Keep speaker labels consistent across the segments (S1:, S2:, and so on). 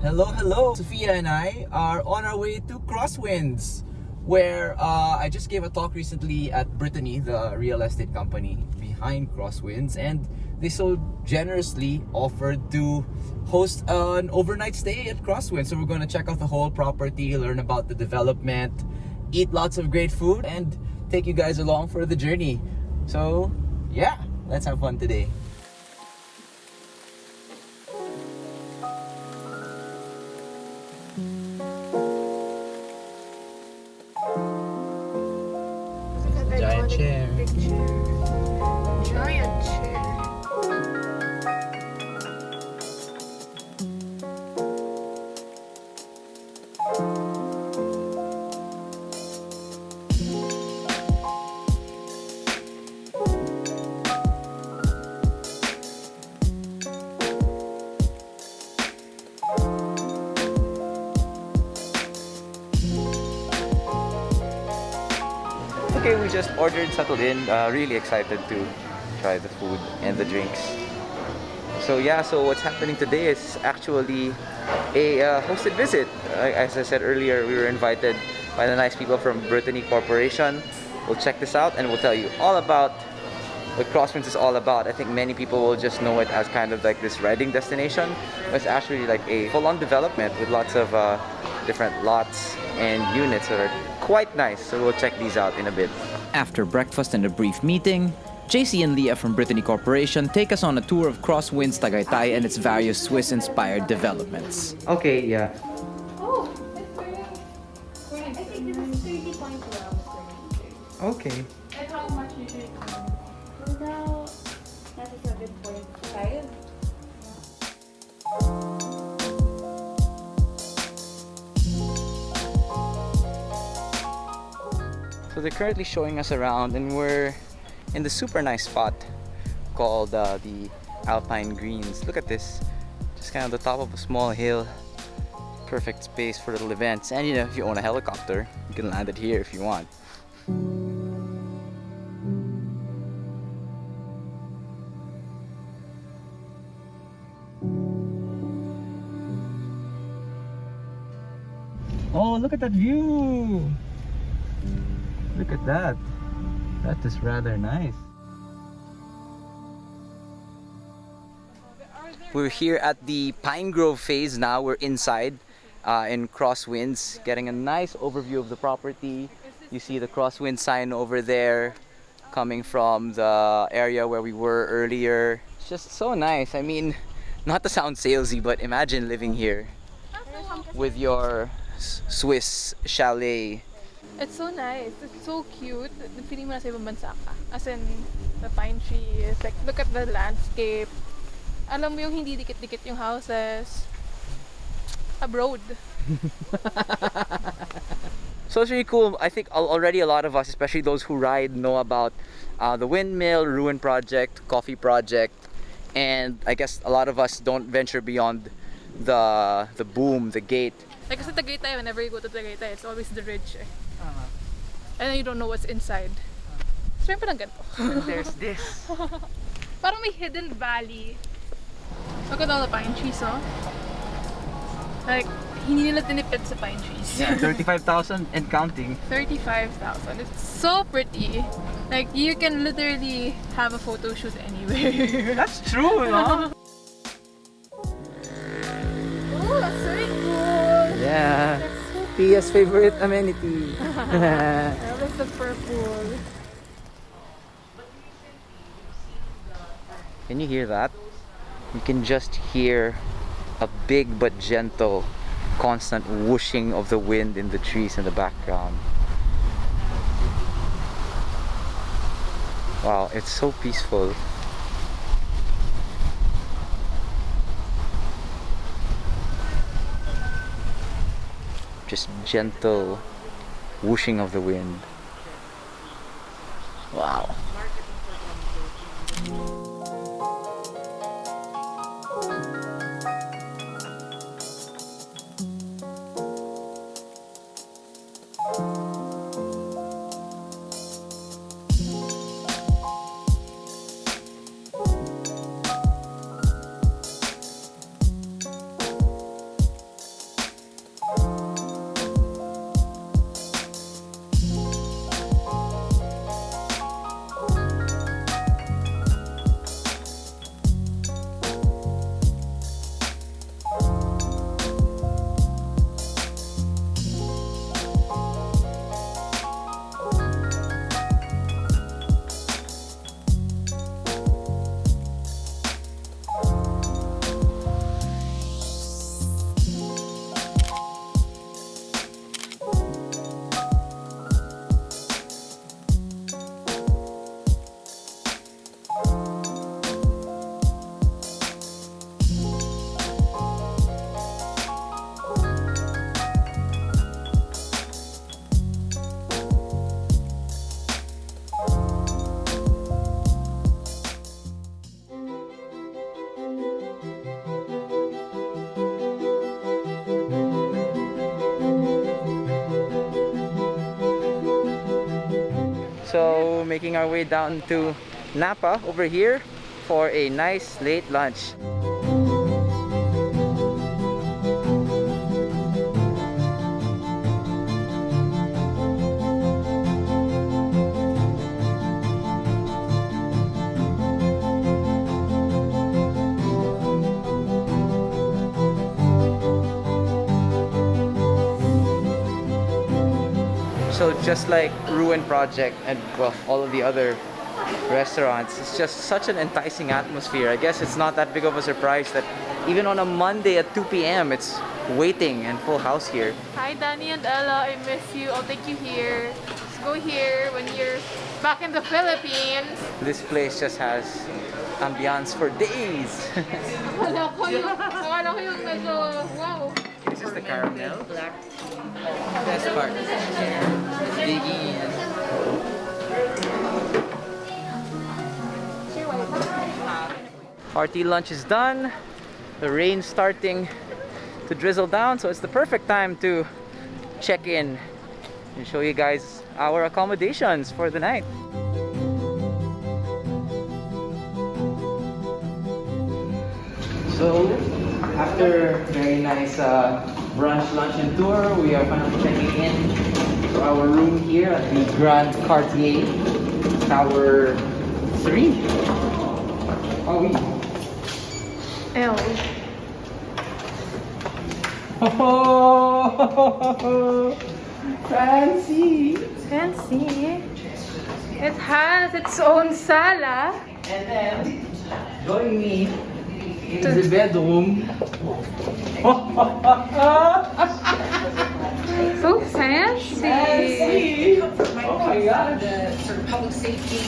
S1: Hello, hello! Sophia and I are on our way to Crosswinds, where I just gave a talk recently at Brittany, the real estate company behind Crosswinds, and they so generously offered to host an overnight stay at Crosswinds. So we're going to check out the whole property, learn about the development, eat lots of great food, and take you guys along for the journey. So yeah, let's have fun today. Giant chair.
S2: Giant chair.
S1: Okay, we just ordered, settled in, really excited to try the food and the drinks. So yeah, so what's happening today is actually a hosted visit. As I said earlier, we were invited by the nice people from Brittany Corporation. We'll check this out and we'll tell you all about what Crosswinds is all about. I think many people will just know it as kind of like this riding destination, but it's actually like a full-on development with lots of different lots and units that are quite nice. So we'll check these out in a bit. After breakfast and a brief meeting, JC and Leah from Brittany Corporation take us on a tour of Crosswinds Tagaytay and its various Swiss-inspired developments. Okay, yeah.
S2: Oh, that's very. I think this is 30.12.
S1: Okay.
S2: And how much usually it comes? Now, that's 7.5.
S1: So they're currently showing us around and we're in the super nice spot called the Alpine Greens. Look at this, just kind of the top of a small hill. Perfect space for little events, and you know, if you own a helicopter, you can land it here if you want. Oh, look at that view! Look at that. That is rather nice. We're here at the Pine Grove phase now. We're inside in Crosswinds, getting a nice overview of the property. You see the Crosswinds sign over there coming from the area where we were earlier. It's just so nice. I mean, not to sound salesy, but imagine living here with your Swiss chalet.
S2: It's so nice. It's so cute. Feeling mo nasa ibang bansa ka. As in, the pine trees. Like, look at the landscape. Alam mo yung hindi dikit-dikit yung houses. Abroad.
S1: So it's really cool. I think already a lot of us, especially those who ride, know about the windmill, ruin project, coffee project, and I guess a lot of us don't venture beyond the boom, the gate.
S2: Like sa Tagaytay, whenever you go to Tagaytay, it's always the ridge eh. And then you don't know what's inside. So yun parang ganito.
S1: There's this.
S2: Parang may hidden valley. Look at all the pine trees, oh. Like, hindi nila tinipid sa pine trees.
S1: Yeah, 35,000 and counting.
S2: 35,000. It's so pretty. Like, you can literally have a photo shoot anywhere.
S1: That's true, no?
S2: Oh, that's very cool.
S1: Yeah. Pia's favorite amenity.
S2: I like the purple.
S1: Can you hear that? You can just hear a big but gentle, constant whooshing of the wind in the trees in the background. Wow, it's so peaceful. Just gentle whooshing of the wind. Wow. making our way down to Napa over here for a nice late lunch. So just like Ruin Project and well, all of the other restaurants, it's just such an enticing atmosphere. I guess it's not that big of a surprise that even on a Monday at 2 p.m. it's waiting and full house here.
S2: Hi Danny and Ella, I miss you. I'll take you here. Let's go here when you're back in the Philippines.
S1: This place just has ambiance for days.
S2: Akala ko yung medyo, wow.
S1: This is the caramel. Best part. Digging in. Hearty lunch is done. The rain's starting to drizzle down, so it's the perfect time to check in and show you guys our accommodations for the night. So, after very nice brunch, lunch, and tour, we are finally checking in to our room here at the Grand Quartier, Tower 3. Oh, we.
S2: L.
S1: Oh, fancy!
S2: Fancy. It has its own sala.
S1: And then, join me in the bedroom.
S2: So fancy.
S1: Oh my god.
S3: The sort of public safety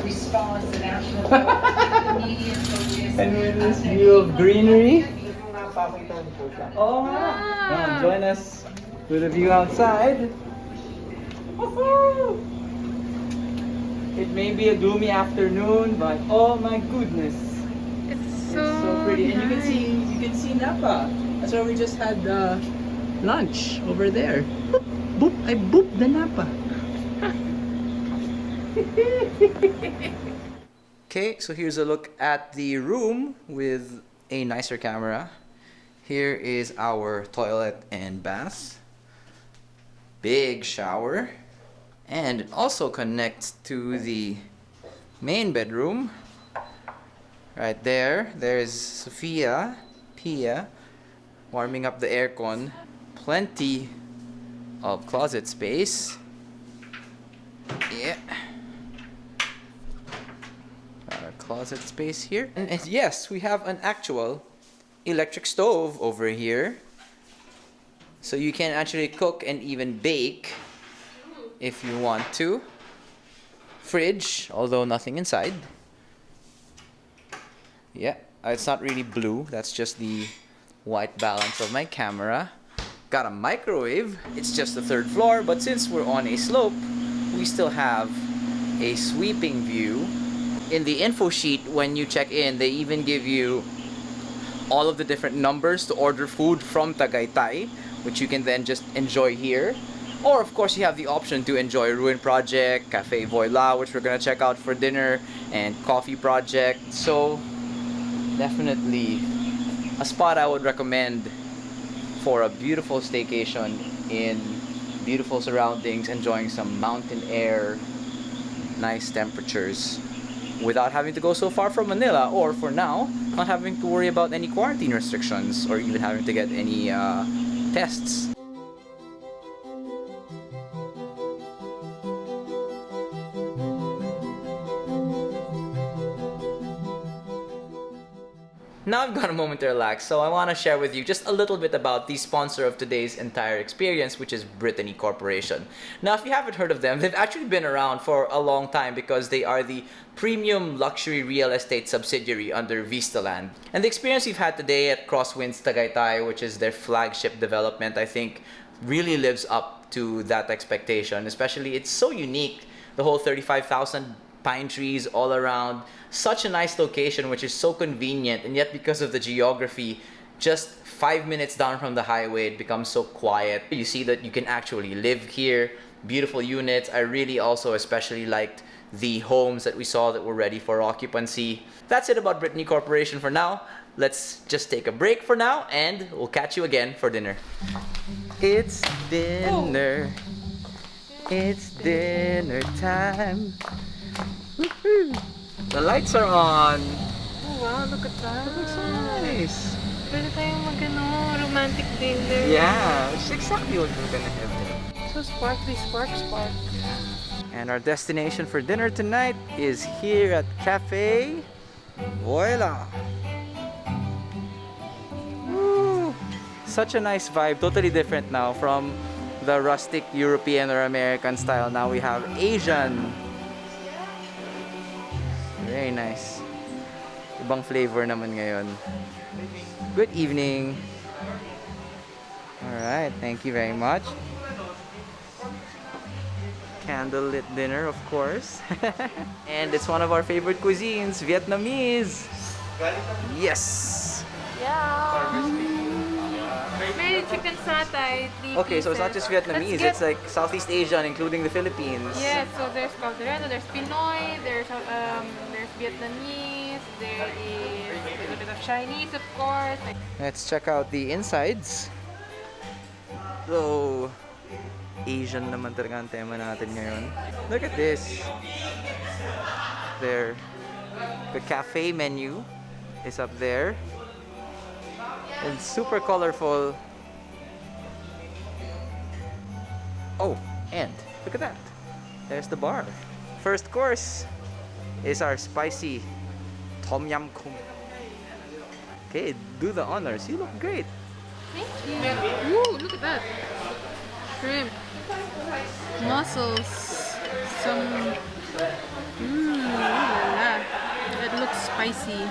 S3: response, the national media focus.
S1: And with this view of greenery. Oh, now join us with a view outside. Woohoo! It may be a gloomy afternoon, but oh my goodness,
S2: It's
S1: so pretty. And
S2: nice.
S1: you can see Napa. That's where we just had lunch over there. Boop, boop, I booped the Napa. Okay, so here's a look at the room with a nicer camera. Here is our toilet and bath. Big shower. And it also connects to the main bedroom. Right there, there's Sophia, Pia, warming up the aircon. Plenty of closet space. Yeah. Our closet space here. And yes, we have an actual electric stove over here. So you can actually cook and even bake if you want to. Fridge, although nothing inside. Yeah, it's not really blue. That's just the white balance of my camera. Got a microwave. It's just the third floor, but since we're on a slope, we still have a sweeping view. In the info sheet, when you check in, they even give you all of the different numbers to order food from Tagaytay, which you can then just enjoy here. Or of course you have the option to enjoy Ruin Project, Cafe Voi, which we're gonna check out for dinner, and Coffee Project. So definitely a spot I would recommend for a beautiful staycation in beautiful surroundings, enjoying some mountain air, nice temperatures, without having to go so far from Manila, or for now, not having to worry about any quarantine restrictions or even having to get any tests. Now I've got a moment to relax, so I want to share with you just a little bit about the sponsor of today's entire experience, which is Brittany Corporation. Now, if you haven't heard of them, they've actually been around for a long time because they are the premium luxury real estate subsidiary under Vista Land. And the experience we've had today at Crosswinds Tagaytay, which is their flagship development, I think really lives up to that expectation. Especially, it's so unique, the whole 35,000 pine trees all around. Such a nice location, which is so convenient, and yet because of the geography, just 5 minutes down from the highway, it becomes so quiet. You see that you can actually live here. Beautiful units. I really also especially liked the homes that we saw that were ready for occupancy. That's it about Brittany Corporation for now. Let's just take a break for now, and we'll catch you again for dinner. It's dinner. It's dinner time. Woohoo! The lights are on.
S2: Oh wow, look at that.
S1: Looks so nice.
S2: Pwede tayong romantic dinner.
S1: Yeah, it's exactly what we're gonna have there.
S2: So sparkly, spark.
S1: And our destination for dinner tonight is here at Cafe Voi. Woo! Such a nice vibe, totally different now from the rustic European or American style. Now we have Asian. Very nice. Ibang flavor naman ngayon. Good evening. Alright, thank you very much. Candlelit dinner, of course. And it's one of our favorite cuisines, Vietnamese. Yes!
S2: Yeah. May chicken satay.
S1: Okay, so it's not just Vietnamese, it's like Southeast Asian, including the Philippines.
S2: Yes, so there's Caldereno, there's Pinoy, there's Vietnamese, there is a little bit of Chinese, of course.
S1: Let's check out the insides. So, Asian naman talaga ang tema natin ngayon. Look at this. There. The cafe menu is up there. And super colorful. Oh, and look at that. There's the bar. First course is our spicy tom yum goong. Okay, do the honors. You look great.
S2: Thank you. Ooh, look at that. Shrimp. Mussels. Some... It looks spicy.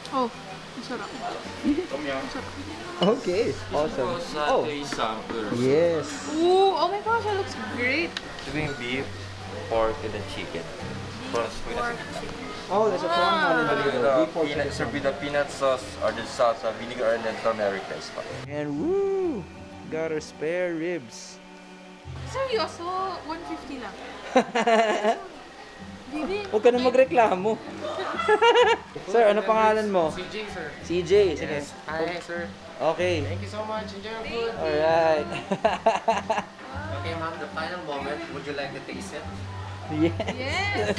S2: Oh, ang sarap.
S1: Okay, awesome. Oh, yes.
S2: Ooh, oh my gosh, that looks great.
S4: Doing beef, pork, and then chicken.
S1: Oh, there's a prawn one in the middle. Beef pork
S4: Peanut,
S1: chicken.
S4: served with the peanut sauce or the salsa, vinegar, and then turmeric rice.
S1: And woo! Got our spare ribs.
S2: Seryoso, 150 lang. Bibi.
S1: Huwag ka na magreklamo. Sir, ano pangalan mo?
S5: CJ, sir.
S1: CJ, sige.
S5: Yes. Hi, sir.
S1: Okay.
S5: Thank you so much. Enjoy your food.
S1: Alright.
S5: Okay, ma'am, the final moment. Would you like to taste it?
S1: Yes.
S2: Yes.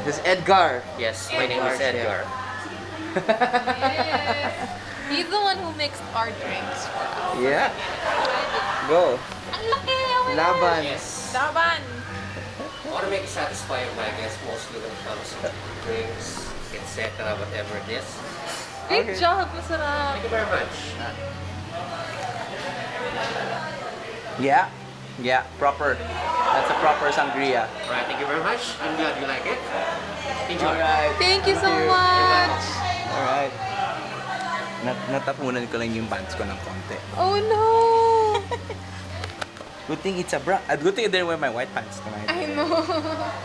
S1: This is Edgar.
S5: Yes, my name is Edgar.
S2: Yes. He's the one who mixed our drinks for us.
S1: Yeah. Go.
S2: Ang laki! Oh my
S1: Laban.
S5: Yes.
S2: Laban!
S5: I want to make it satisfying my guests, mostly when it comes to drinks, etc., whatever it is.
S2: Great
S1: Okay.
S2: job! Masarap!
S5: Thank you very much.
S1: Yeah. Yeah, proper. That's a proper sangria.
S5: Alright, thank you very much. I'm glad you like it. Enjoy.
S1: Alright.
S2: Thank you so much!
S1: Alright. Natapunan ko lang yung pants ko ng konti.
S2: Oh no!
S1: Good thing it's a bra. Good thing I didn't wear my white pants tonight.
S2: I know.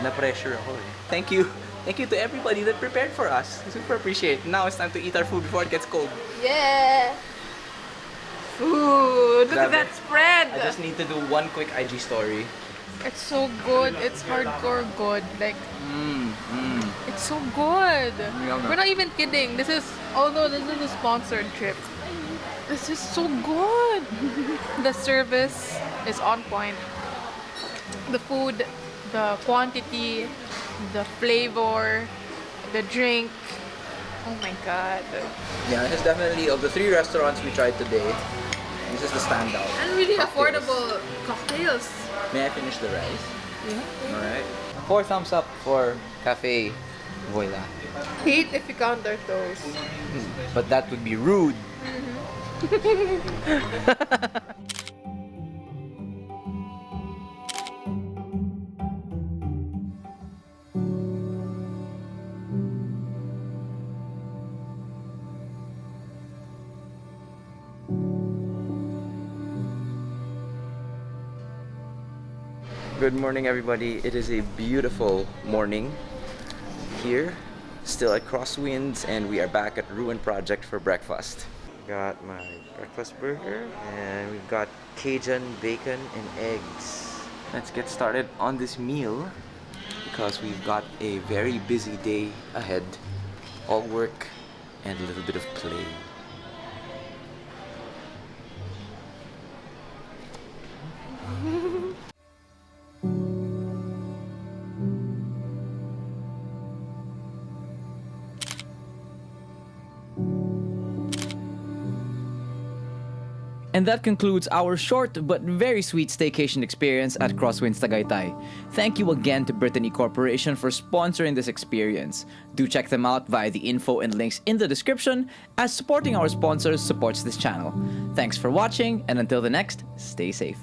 S1: Na-pressure ako eh. Thank you. Thank you to everybody that prepared for us. Super appreciate. Now it's time to eat our food before it gets cold.
S2: Yeah! Food! Look at
S1: Grabe.
S2: that spread!
S1: I just need to do one quick IG story.
S2: It's so good. It's hardcore good. Like, it's so good.
S1: Yum.
S2: We're not even kidding. Although this is a sponsored trip, this is so good. The service is on point. The food, the quantity, the flavor, the drink. Oh my god.
S1: Yeah, this is definitely, of the 3 restaurants we tried today, this is the standout.
S2: And really
S1: Cocktails.
S2: affordable cocktails.
S1: May I finish the rice?
S2: Yeah.
S1: Alright. 4 thumbs up for Cafe Voi.
S2: Hate if you count our toes.
S1: But that would be rude. Good morning, everybody. It is a beautiful morning here. Still at Crosswinds, and we are back at Ruin Project for breakfast. Got my breakfast burger, and we've got Cajun bacon and eggs. Let's get started on this meal because we've got a very busy day ahead. All work and a little bit of play.
S6: And that concludes our short but very sweet staycation experience at Crosswinds Tagaytay. Thank you again to Brittany Corporation for sponsoring this experience. Do check them out via the info and links in the description, as supporting our sponsors supports this channel. Thanks for watching, and until the next, stay safe.